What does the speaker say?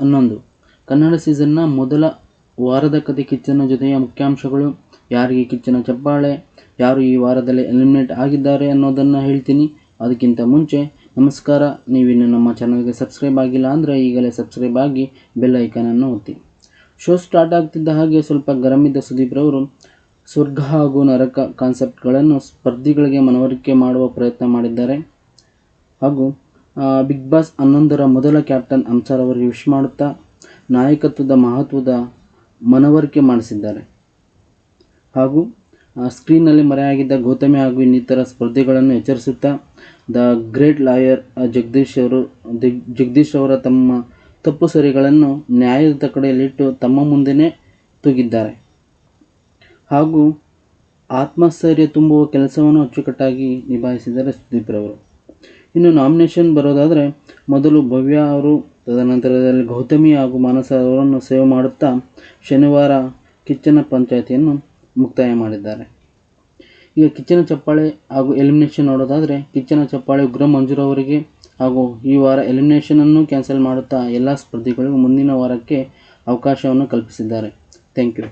11 ಕನ್ನಡ ಸೀಸನ್ನ ಮೊದಲ ವಾರದ ಕತೆ ಕಿಚ್ಚನ ಜೊತೆಯ ಮುಖ್ಯಾಂಶಗಳು, ಯಾರಿಗೆ ಕಿಚ್ಚನ ಚಪ್ಪಾಳೆ, ಯಾರು ಈ ವಾರದಲ್ಲಿ ಎಲಿಮಿನೇಟ್ ಆಗಿದ್ದಾರೆ ಅನ್ನೋದನ್ನು ಹೇಳ್ತೀನಿ. ಅದಕ್ಕಿಂತ ಮುಂಚೆ ನಮಸ್ಕಾರ. ನೀವಿನ್ನು ನಮ್ಮ ಚಾನಲ್ಗೆ ಸಬ್ಸ್ಕ್ರೈಬ್ ಆಗಿಲ್ಲ ಅಂದರೆ ಈಗಲೇ ಸಬ್ಸ್ಕ್ರೈಬ್ ಆಗಿ ಬೆಲ್ ಐಕಾನನ್ನು ಒತ್ತಿ. ಶೋ ಸ್ಟಾರ್ಟ್ ಆಗ್ತಿದ್ದ ಹಾಗೆ ಸ್ವಲ್ಪ ಗರಂ ಇದ್ದ ಸುದೀಪ್ ರವರು ಸ್ವರ್ಗ ಹಾಗೂ ನರಕ ಕಾನ್ಸೆಪ್ಟ್ಗಳನ್ನು ಸ್ಪರ್ಧಿಗಳಿಗೆ ಮನವರಿಕೆ ಮಾಡುವ ಪ್ರಯತ್ನ ಮಾಡಿದ್ದಾರೆ. ಹಾಗೂ ಬಿಗ್ ಬಾಸ್ 11ರ ಮೊದಲ ಕ್ಯಾಪ್ಟನ್ ಅಂಸಾರ್ ಅವರಿಗೆ ವಿಶ್ ಮಾಡುತ್ತಾ ನಾಯಕತ್ವದ ಮಹತ್ವದ ಮನವರಿಕೆ ಮಾಡಿಸಿದ್ದಾರೆ. ಹಾಗೂ ಸ್ಕ್ರೀನ್ನಲ್ಲಿ ಮರೆಯಾಗಿದ್ದ ಗೌತಮಿ ಹಾಗೂ ಇನ್ನಿತರ ಸ್ಪರ್ಧಿಗಳನ್ನು ಎಚ್ಚರಿಸುತ್ತಾ ದ ಗ್ರೇಟ್ ಲಾಯರ್ ಜಗದೀಶ್ ಅವರ ತಮ್ಮ ತಪ್ಪು ಸರಿಗಳನ್ನು ನ್ಯಾಯದ ತಕಡೆಯಲ್ಲಿಟ್ಟು ತಮ್ಮ ಮುಂದೆನೇ ತೂಗಿದ್ದಾರೆ. ಹಾಗೂ ಆತ್ಮಸ್ಥೈರ್ಯ ತುಂಬುವ ಕೆಲಸವನ್ನು ಅಚ್ಚುಕಟ್ಟಾಗಿ ನಿಭಾಯಿಸಿದ್ದಾರೆ ಸುದೀಪ್ ರವರು. ಇನ್ನು ನಾಮಿನೇಷನ್ ಬರೋದಾದರೆ, ಮೊದಲು ಭವ್ಯ ಅವರು, ತದನಂತರದಲ್ಲಿ ಗೌತಮಿ ಹಾಗೂ ಮಾನಸ ಅವರನ್ನು ಸೇವ್ ಮಾಡುತ್ತಾ ಶನಿವಾರ ಕಿಚ್ಚನ ಪಂಚಾಯಿತಿಯನ್ನು ಮುಕ್ತಾಯ ಮಾಡಿದ್ದಾರೆ. ಈಗ ಕಿಚ್ಚನ ಚಪ್ಪಾಳೆ ಹಾಗೂ ಎಲಿಮಿನೇಷನ್ ನೋಡೋದಾದರೆ, ಕಿಚ್ಚನ ಚಪ್ಪಾಳೆ ಉಗ್ರ ಮಂಜುರವರಿಗೆ ಹಾಗೂ ಈ ವಾರ ಎಲಿಮಿನೇಷನನ್ನು ಕ್ಯಾನ್ಸಲ್ ಮಾಡುತ್ತಾ ಎಲ್ಲ ಸ್ಪರ್ಧಿಗಳಿಗೂ ಮುಂದಿನ ವಾರಕ್ಕೆ ಅವಕಾಶವನ್ನು ಕಲ್ಪಿಸಿದ್ದಾರೆ. Thank you.